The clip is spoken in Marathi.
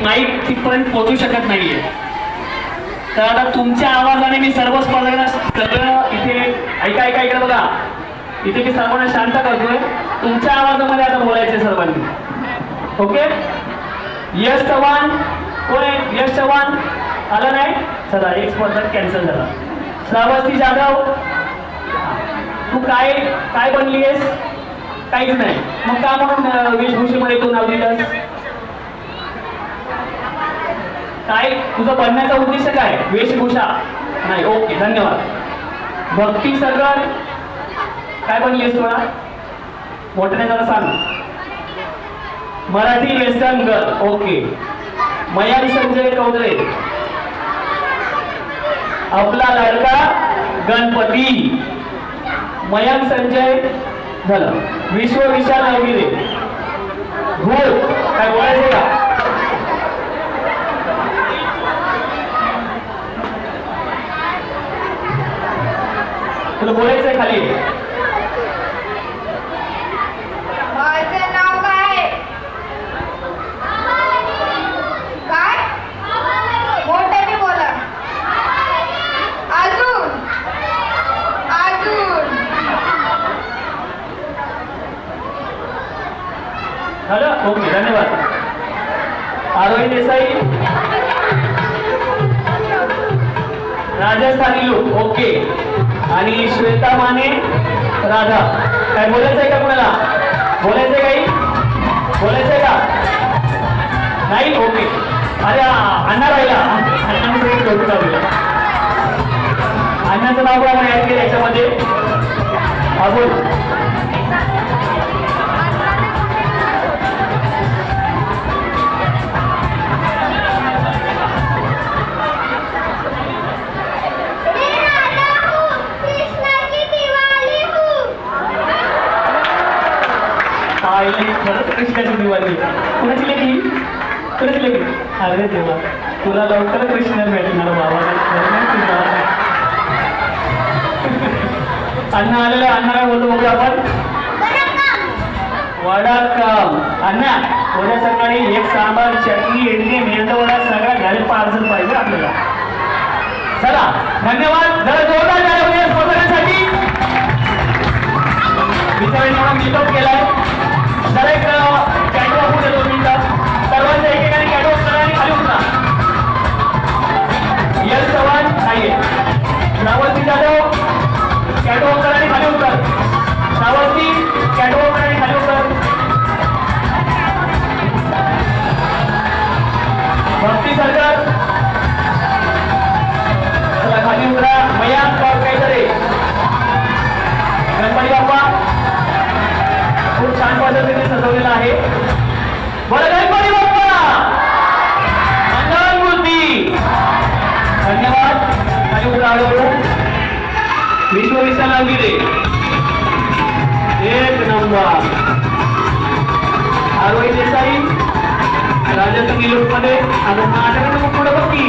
माईक तिथपर्यंत पोहोचू शकत नाहीये. तर आता तुमच्या आवाजाने मी सर्व स्पर्धकांना सगळं इथे ऐका ऐका इकडे बघा, इथे मी सर्वांना शांत करतोय. तुमच्या आवाजामध्ये आता बोलायचे सर्वांनी. ओके. यश चव्हाण कोण आहे? यश चव्हाण आला नाही. चला एक स्पर्धक कॅन्सल झाला. श्रावस्ती जाधव तू काय काय बनली आहेस? काहीच नाही. मग का म्हणून वेशभूषेमध्ये तू नाव दिलंस? काय तुझं बनण्याचा उद्देश काय? वेशभूषा नाही. ओके धन्यवाद. भक्ती सरगर काय बनली आहेस? थोडा मोठ्याने जरा सांग. Marathi western girl. Okay. Mayank Sanjay Chaudhary आपला लाडका गणपती. मयांक संजय झालं. विश्व विशाल नवगिरे घोड काय बोलायचं का? तुला बोलायचंय खाली. माझं नाव काय? काय? मोठ्याने बोला. अजून अजून झालं. ओके धन्यवाद. आरोही देसाई राजस्थानी लोक. ओके. आणि श्वेता माने राधा काय बोलायचंय का? कुणाला बोलायचंय? काही बोलायचंय का? नाही. ओके. अरे अण्णा राहिला. अण्णाचं नाव आपण ऍड केलं याच्यामध्ये. हा बोल. खरंच कृष्णाची दिवाळी. कुणाची लेखी? कुणाची लेखी? अरे देवा तुला लवकर कृष्ण भेटणार बाबा. अण्णा आलेलं. अण्णा काय बोलतो बघू आपण? वडापाव. अण्णा उद्या सकाळी एक सांबार चटणी इडली मेंदवडा सगळा घरी पार्सल पाहिजे आपल्याला. चला धन्यवाद. जरा जोरदार झालं उद्या स्पर्धकांसाठी. मित्रांनो मीटअप केलाय. जरा एक कॅटवॉक होते 2 मिनिटं. सर्वांच्या एकेकाने कॅटवॉक करा आणि खाली उतरा. यश चव्हाण नाहीये. श्रावस्ती जाधव कॅटवॉक करा आणि खाली उतर. श्रावस्ती कॅटवॉक करा आणि खाली उतर. भक्ती सरकार चला खाली उतरा. मयांक काहीतरी गणपती बाप्पा खूप छान पद्धतीने सजवलेला आहे. बरं गणपती बाप्पा मंगलमूर्ती. धन्यवाद. खाली उतरा. विश्व विशाल नवगिरे एक नंबर. आरोही देसाई राजस्थानी लोकमध्ये आता नाटकाचं पुढे बघ की